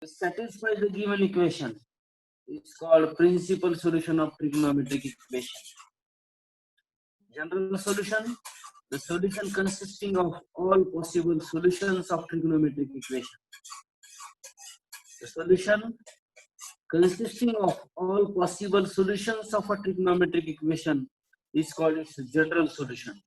satisfies the given equation. It's called principal solution of trigonometric equation. General solution, the solution consisting of all possible solutions of trigonometric equation. The solution consisting of all possible solutions of a trigonometric equation is called its general solution.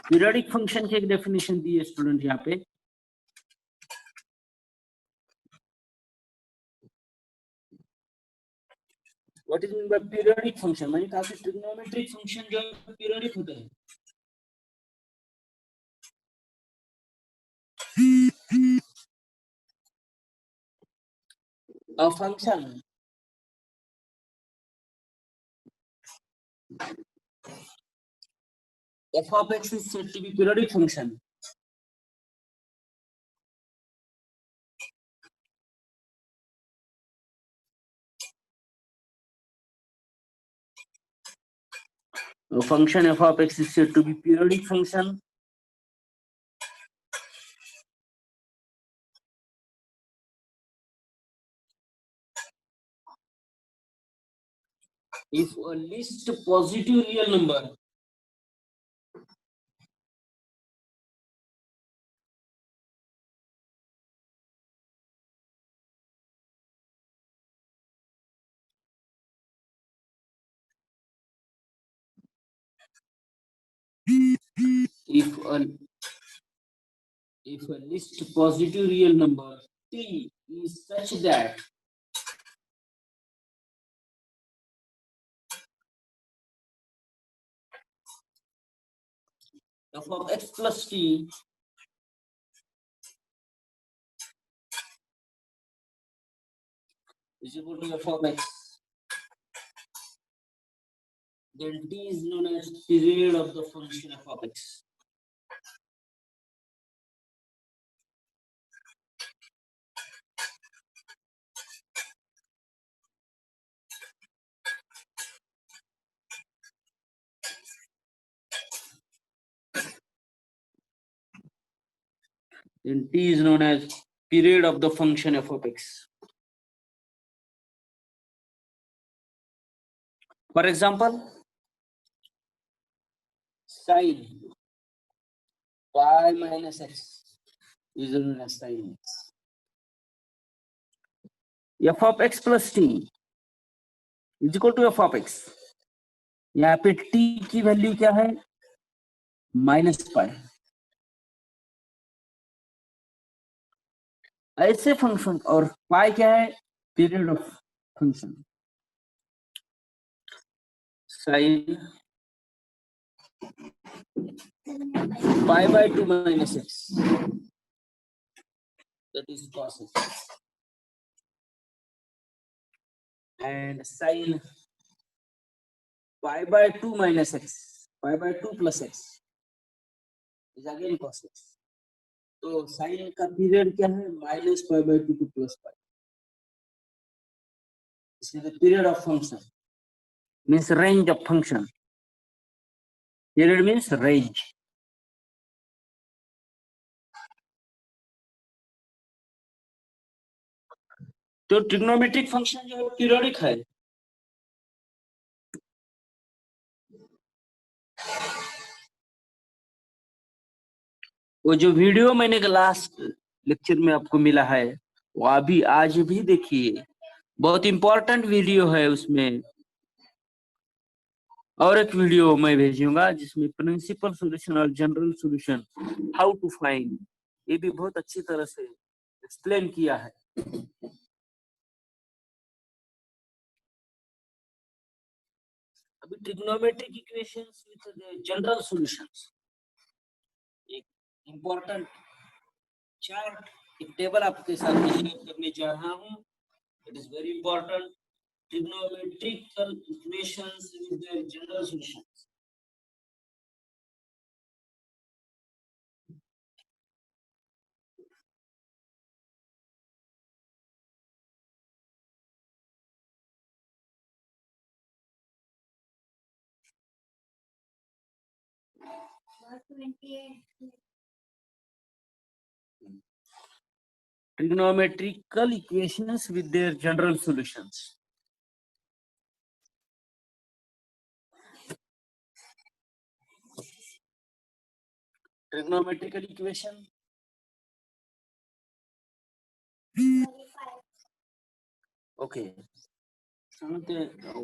Periodic function की एक definition दी है student यहाँ पे. What is mean by periodic function? म्हणजे काफी trigonometric function जो है periodic होते हैं. A function f of x is said to be periodic function. A function f of x is said to be periodic function if a least positive real number if a least positive real number t is such that f of x plus t is equal to f of x, then t is known as period of the function f of x. Then t is known as period of the function f of x. For example, sin pi minus x is known as sin x. f of x plus t is equal to f of x. यहाँ पे t की value क्या है? Minus पाई. ऐसे function और पाई क्या है? Period of function. Sine pi by 2 minus x, that is cos x, and sin pi by 2 minus x, pi by 2 plus x is again cos x. तो साइन का period क्या है? Minus pi by 2 to plus pi. इसलिए the period of function means range of function. Period means range. तो trigonometric function जो है periodic है. वो जो वीडियो मैंने लास्ट लेक्चर में आपको मिला है वो अभी आज भी देखिए, बहुत इंपॉर्टेंट वीडियो है. उसमें और एक वीडियो मैं भेजूंगा जिसमें प्रिंसिपल सॉल्यूशन और general solution how to find, ये भी बहुत अच्छी तरह से एक्सप्लेन किया है. अभी trigonometric equations with general solutions, एक इंपॉर्टेंट चार्ट, एक टेबल आपके साथ शेयर करने जा रहा हूं. It is very important. Trigonometrical equations with their general solutions. Trigonometrical equations with their general solutions. Trigonometrical equation. Okay.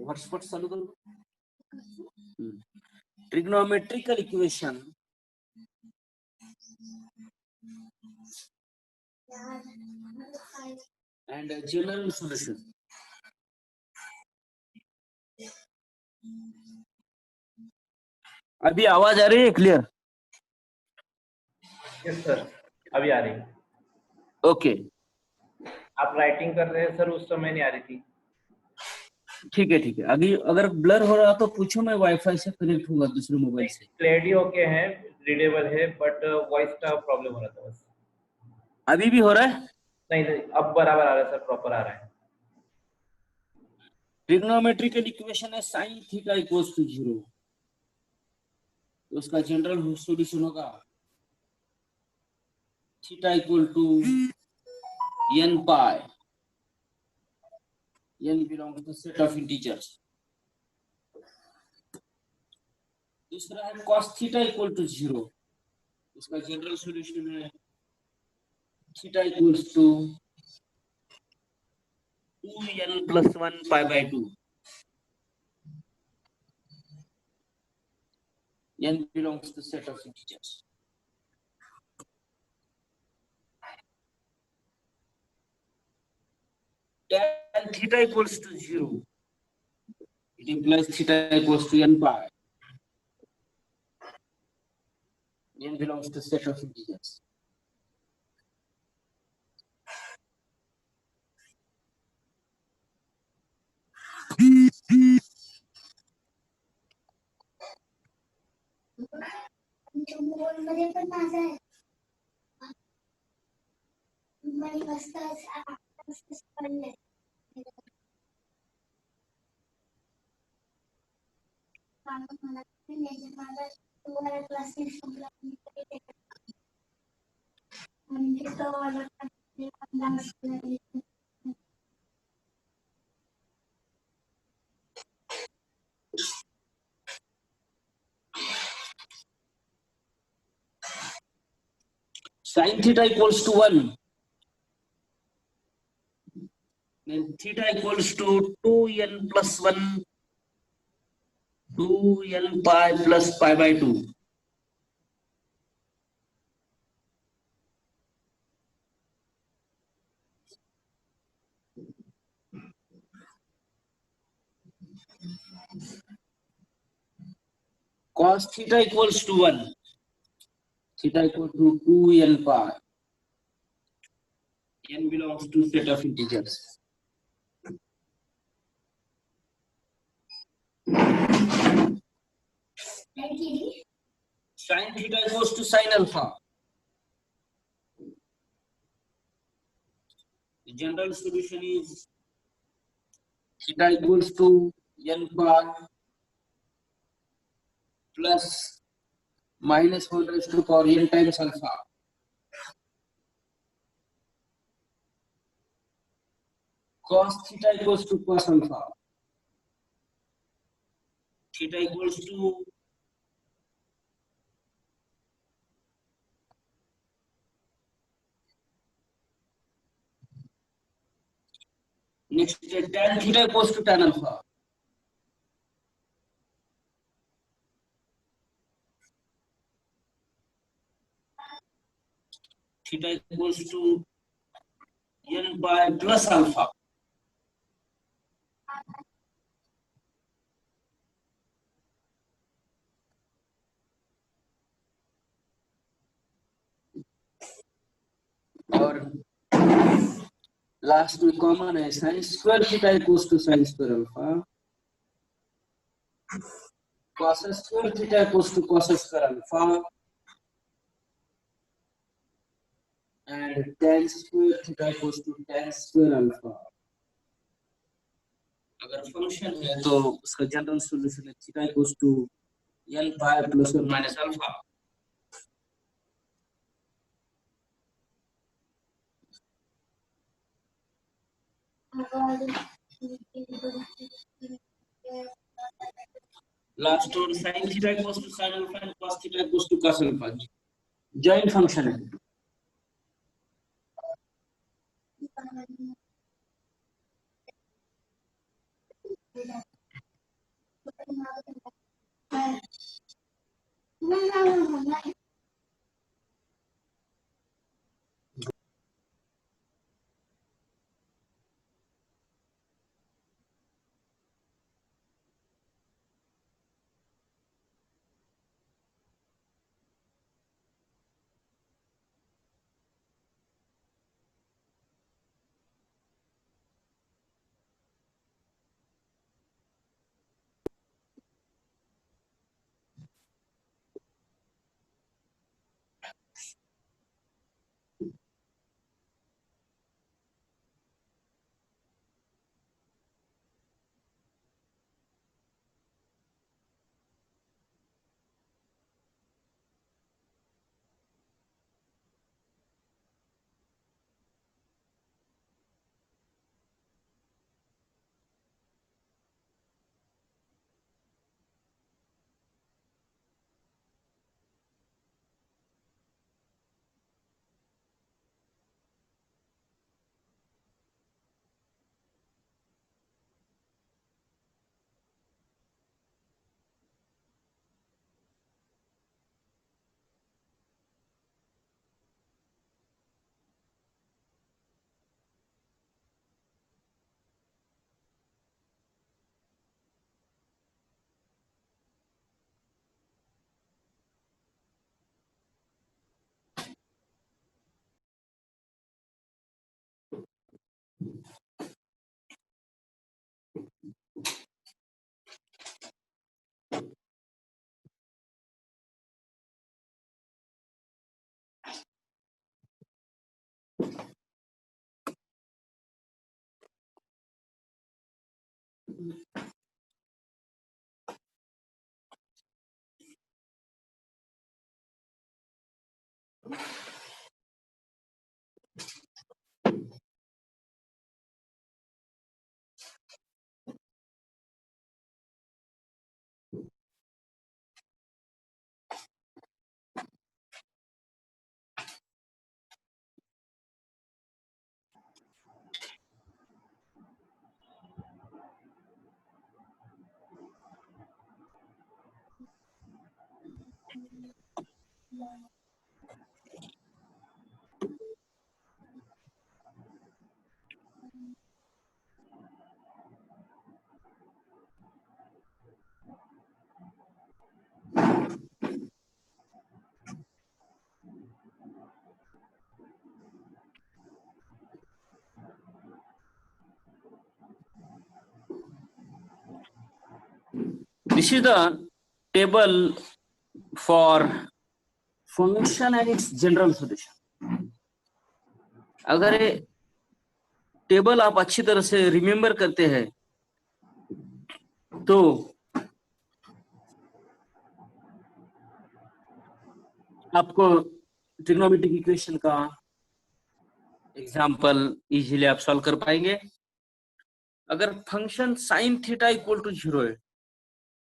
Hotspot चालू करू. Trigonometrical equation and general solution. अभी आवाज आ रही है क्लियर? यस सर, अभी आ रही है. ओके, आप राइटिंग कर रहे हैं सर, उस समय नहीं आ रही थी. ठीक है ठीक है. अभी अगर ब्लर हो रहा तो पूछो, मैं वाईफाई से कनेक्ट होगा दूसरे मोबाइल से. क्लैरिटी ओके है, रीडेबल है, बट वॉइस का प्रॉब्लम हो रहा था बस. अभी भी हो रहा है? नहीं नहीं, अब बराबर आ रहा है सर, प्रॉपर आ रहा है. ट्रिग्नोमेट्रिकल इक्वेशन है साइन थीटा इक्वल्स टू 0. उसका जनरल सॉल्यूशन होगा theta equal to n pi. n belongs to set of integers. दूसरा है cos थीटा इक्वल टू 0. उसका जनरल सॉल्यूशन है theta equals to 2n plus 1 pi by 2. n belongs to set of integers. Tan theta equals to 0. It implies theta equals to n pi. N belongs to set of integers. Sin theta equals to 1. Then theta equals to 2n plus 1, 2n pi plus pi by 2. Cos theta equals to 1. Theta equal to 2n pi. N belongs to set of integers. Sin theta equals to sin alpha. The general solution is theta equals to n pi plus minus 1 raised to power n times alpha. Cos theta equals to cos alpha. Theta equals to next tan theta equals to tan alpha. Theta equals to n pi plus alpha. और last में common है sine square theta equals to sine square alpha. cos square theta equals to cos square alpha. and tan square theta equals to tan square alpha. अगर function है तो उसका general solution है theta equals to n pi plus or minus alpha. Last one, sin theta equals to sin alpha and cos theta equals to cos alpha. Joint function है. This is the table for function and its general solution. अगर ये table आप अच्छी तरह से remember करते हैं तो आपको ट्रिग्नोमेट्रिक इक्वेशन का एग्जाम्पल इजीली आप सॉल्व कर पाएंगे. अगर function sine theta equal to 0 है,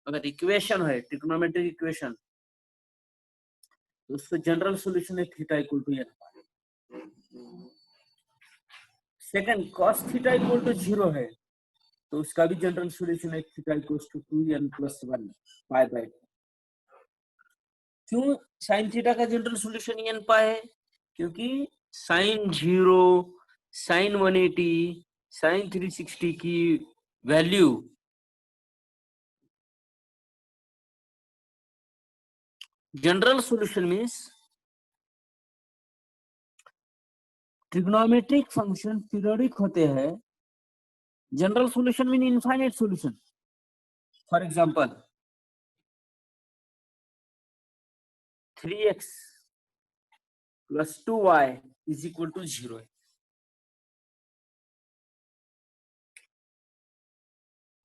अगर इक्वेशन है ट्रिग्नोमेट्रिक इक्वेशन, तो उसका जनरल सॉल्यूशन है theta equal to n. Second, cos theta equal to 0 है, तो उसका भी जनरल सॉल्यूशन है theta equal to 2n plus 1 pi by. क्यों साइन थीटा का जनरल सॉल्यूशन n पाई है? क्योंकि साइन 0, साइन 180, साइन 360 की value general solution means trigonometric function periodic होते हैं. General solution mean infinite solution. For example 3x plus 2y is equal to 0.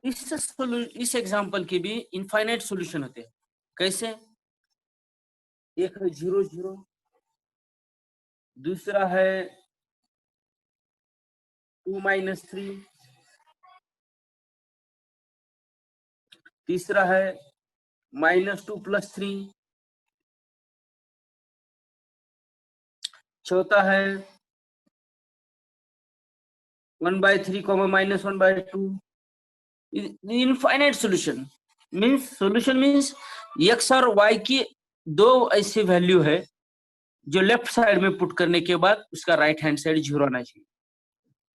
इस example के भी इनफाइनाइट सॉल्यूशन होते हैं. कैसे? एक है 0 0, दूसरा है 2 - 3, तीसरा है -2 + 3, चौथा है 1/3, -1/2. इनफाइनाइट सॉल्यूशन मींस x और y की दो ऐसी वैल्यू है जो लेफ्ट साइड में पुट करने के बाद उसका राइट हैंड साइड 0 आना चाहिए।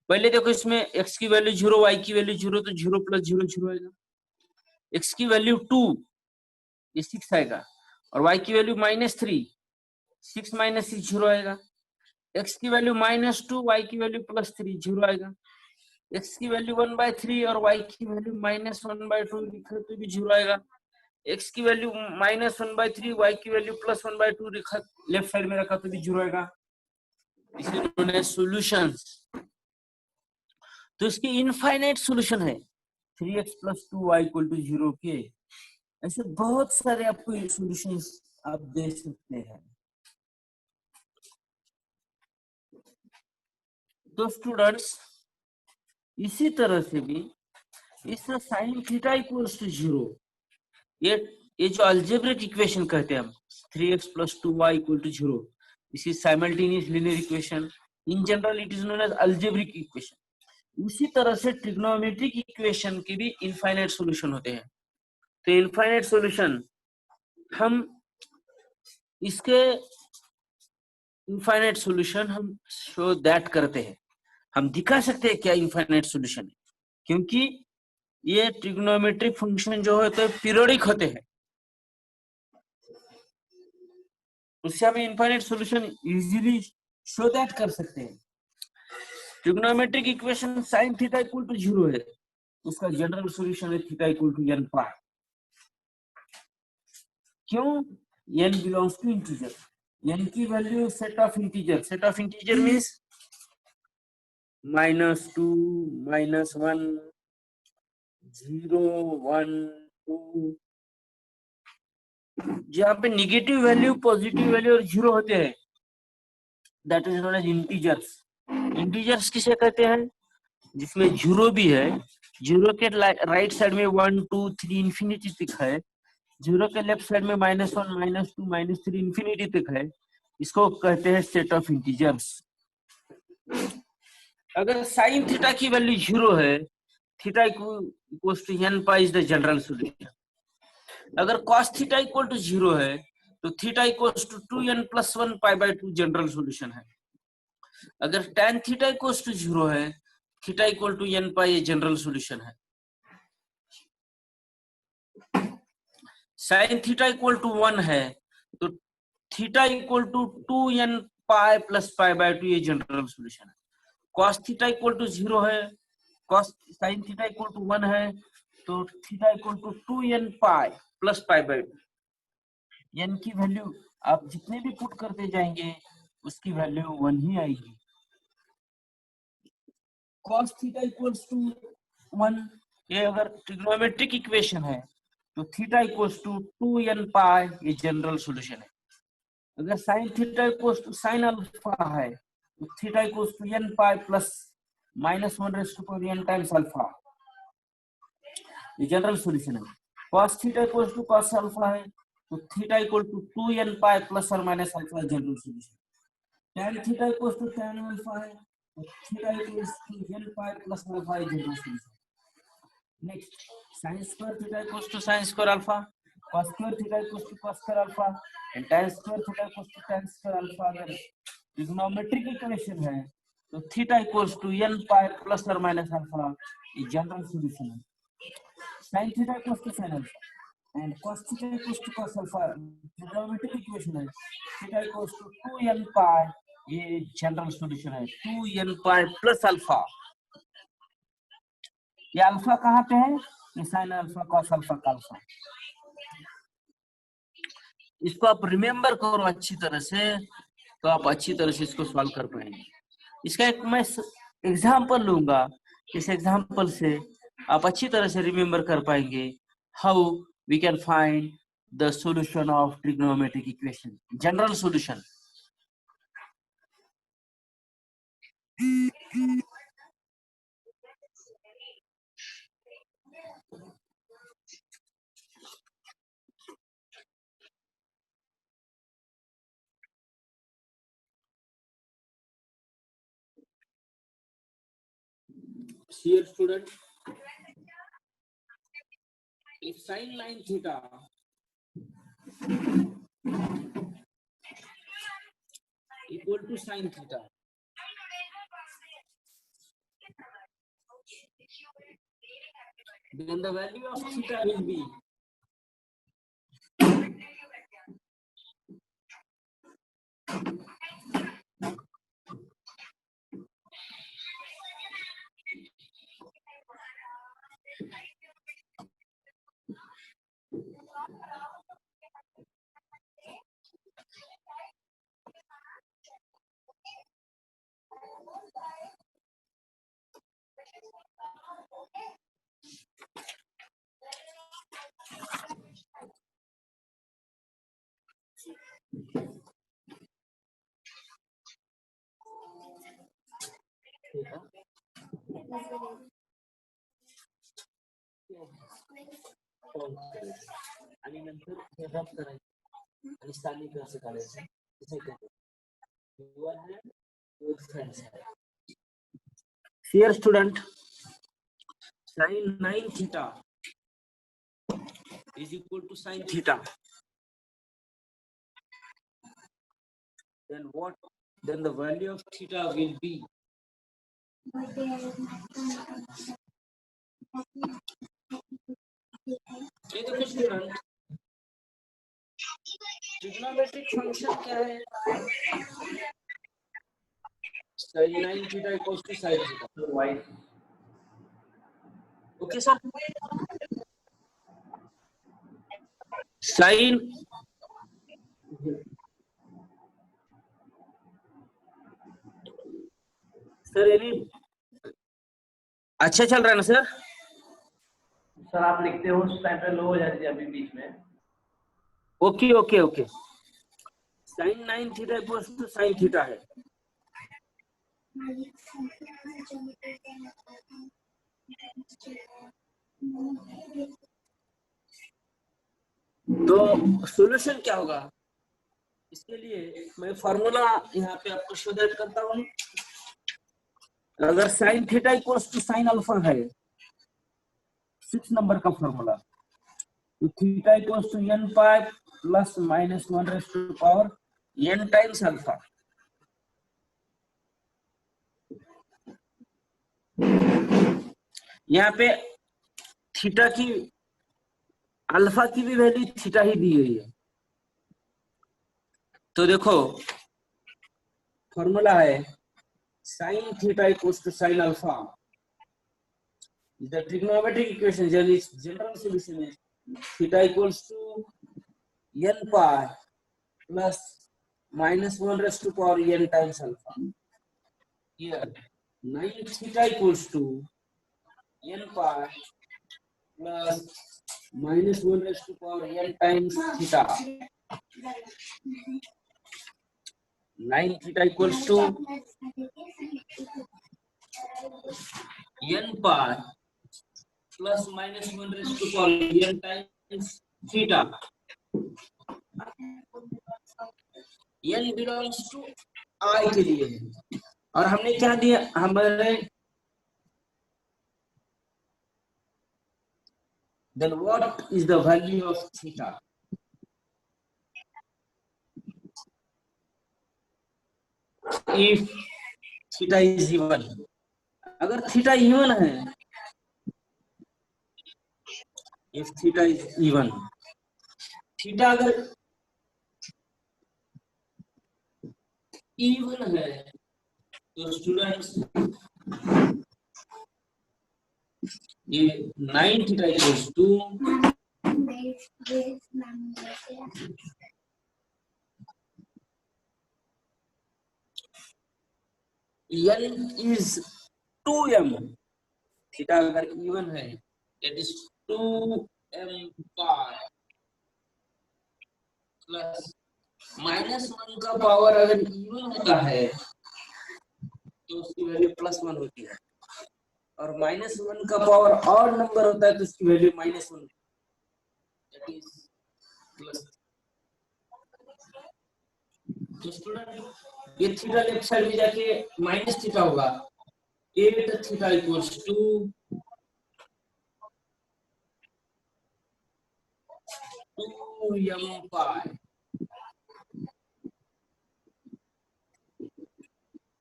पहले देखो, इसमें x की वैल्यू 0, y की वैल्यू 0, तो 0 + 0 0 आएगा। x की वैल्यू 2, ये 6 आएगा, और y की वैल्यू -3, 6 - 6 0 आएगा। x की वैल्यू -2, y की वैल्यू +3 0 आएगा। x की वैल्यू 1/3 और y की वैल्यू -1/2 लिखा तो भी 0 आएगा। x की वैल्यू -1/3, y की वैल्यू +1/2 लिखा लेफ्ट साइड में रखा तो भी 0 आएगा। इसे सॉल्यूशंस। तो इसकी इनफाइनाइट सॉल्यूशन है 3x + 2y = 0 के। ऐसे बहुत सारे आपको सॉल्यूशंस आप दे सकते हैं। तो स्टूडेंट्स, इसी तरह से भी इस sin थीटा = 0, ये जो अलजेब्रिक इक्वेशन कहते हैं हम, 3x + 2y = 0, इसी simultaneous linear equation, in general it is known as algebraic equation. उसी तरह से ट्रिग्नोमेट्रिक इक्वेशन के भी इनफाइनाइट सॉल्यूशन होते हैं। तो इनफाइनाइट सॉल्यूशन हम इसके इनफाइनाइट सॉल्यूशन हम शो दैट करते हैं, हम दिखा सकते हैं क्या इनफाइनाइट सॉल्यूशन है, क्योंकि ये ट्रिग्नोमेट्रिक फंक्शन जो होते हैं पीरियोडिक होते हैं, उससे हम infinite solution easily show that कर सकते हैं। ट्रिग्नोमेट्रिक इक्वेशन sin थीटा = 0 है, उसका जनरल सॉल्यूशन है थीटा = n पाई। क्यों? n belongs to integer, n की value set of integer means -2 -1 0 1 2, जहाँ पे निगेटिव वैल्यू, पॉजिटिव वैल्यू और 0 होते हैं, that is known as integers. Integers किसे कहते हैं? जिसमें 0 भी है, 0 के राइट साइड में 1 2 3 इंफिनिटी तक है, 0 के लेफ्ट साइड में -1 -2 -3 इंफिनिटी तक है, इसको कहते हैं सेट ऑफ इंटीजर्स। अगर sin थीटा की वैल्यू 0 है, theta = n pi is the general solution. अगर cos थीटा = 0 है, तो थीटा = 2n + 1 π/2 जनरल सॉल्यूशन है। अगर tan थीटा = 0 है, थीटा = n पाई ये जनरल सॉल्यूशन है। sin थीटा = 1 है, तो थीटा = 2n पाई + π/2 ये जनरल सॉल्यूशन है। cos थीटा = 0 है, sin थीटा = 1 है, तो थीटा = 2n पाई + π/2। n की वैल्यू आप जितने भी पुट करते जाएंगे उसकी वैल्यू 1 ही आएगी। cos थीटा = 1, ये अगर ट्रिग्नोमेट्रिक इक्वेशन है, तो थीटा = 2n पाई ये जनरल सॉल्यूशन है। अगर sin थीटा = sin अल्फा है, तो theta = n pi plus -1n times alpha, ये जनरल सॉल्यूशन है। cos थीटा = cos अल्फा है, तो थीटा = 2n पाई प्लस और minus alpha general solution. tan theta = tan alpha है, तो theta = n pi plus alpha general solution. Next, sin square theta = sin square alpha, cos square theta = cos square alpha, and tan square theta = tan square alpha. अगर trigonometric equation है, तो theta = n pi plus और minus alpha, ये general solution है। sin theta = sin alpha and cos theta = cos alpha, trigonometric equation है, theta = 2n पाई, ये general solution है, 2n pi plus alpha. ये अल्फा कहाँ पे है? ये sin अल्फा cos अल्फा का अल्फा। इसको आप रिमेम्बर करो अच्छी तरह से, तो आप अच्छी तरह से इसको सॉल्व कर पाएंगे। इसका एक मैं एग्जांपल लूंगा, इस एग्जांपल से आप अच्छी तरह से रिमेम्बर कर पाएंगे how we can find the solution of trigonometric equation, general solution. Here student, if sin 9 theta equal to sin theta, then the value of theta will be आणि नंतर हे रब करायचं आणि स्थानिक असं काढायचं. Here student, sin 9 theta is equal to sin theta. Then what? Then the value of theta will be student, trigonometric function क्या है? Sin 9 theta equals to sin theta. Why? Okay sir. Sin sir यानी अच्छा चल रहा है ना sir? Sir आप लिखते हो उस टाइम पे लो हो जाती है अभी बीच में. Okay okay okay. sin 9 theta equals to sin theta है. तो सॉल्यूशन क्या होगा? इसके लिए मैं फॉर्मूला यहाँ पे आपको शो दैट करता हूँ. अगर sin theta equals to sin alpha है, 6 नंबर का फॉर्मूला, तो theta equals to n pi plus minus 1 raise to power n times alpha. यहाँ पे थीटा की अल्फा की भी वैल्यू थीटा ही दी हुई है. तो देखो फॉर्मूला है sin theta equals to sin alpha. The trigonometric equation general solution is theta equals to n pi plus minus 1 raised to power n times alpha. Here 9 theta equals to n pi plus minus 1 raised to power n times theta. 9 theta equals to n pi plus minus 1 raised to power n times theta. n belongs to I के लिए है और हमने क्या दिया? हमारे then what is the value of theta? If theta is even, अगर theta even है, if theta is even, theta अगर इवन है तो स्टूडेंट्स ये 9 theta equals to n is 2m. Theta अगर इवन है, it is 2m pi plus -1 का power अगर इवन होता है तो उसकी वैल्यू +1 होती है, और -1 का पावर और नंबर होता है तो उसकी वैल्यू -1 दैट इज प्लस। तो स्टूडेंट ये थीटा लेफ्ट साइड में जाके माइनस थीटा होगा, 8 थीटा इक्वल्स टू 2m पाई,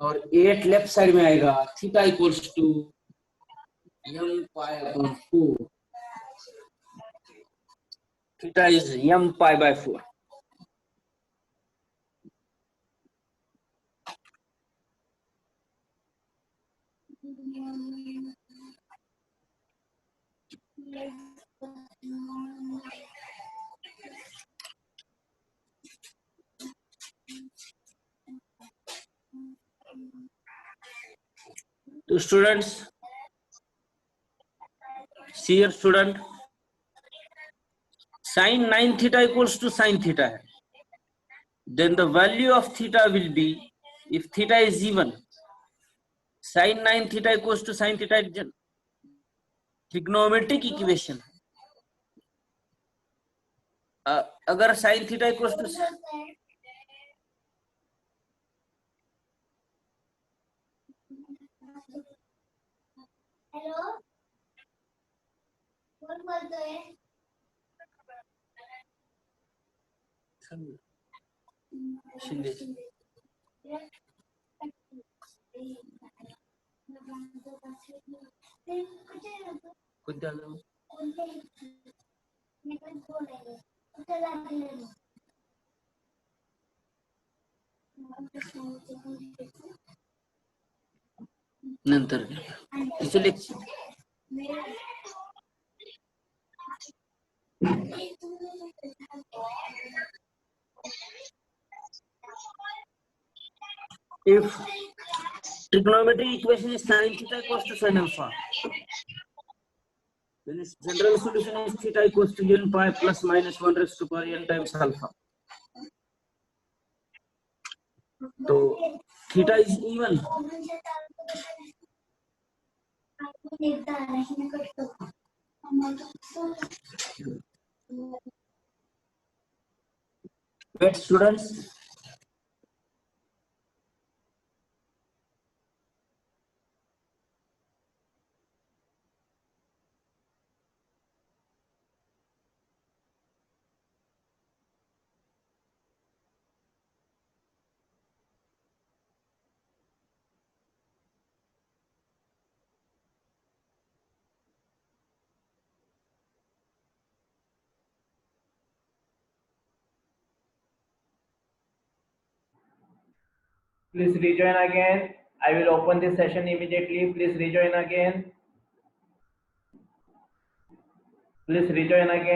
और 8 लेफ्ट साइड में आएगा, theta equals to m pi upon 4, theta is m pi by 4। तो students, see here student, sin 9 theta equals to sin theta है, then the value of theta will be, if theta is even, sin 9 theta equals to sin theta, trigonometric equation है। अगर sin theta equals to hello कौन बोलते हैं? शिंदे कोणत्या नंतर तिचं lecture if trigonometric equation is sin theta equals to sin alpha, then its general solution is theta equals to n pi plus minus 1 raised to power n times alpha. So theta is even. Wait, students. Please rejoin again. I will open this session immediately. Please rejoin again. Please rejoin again.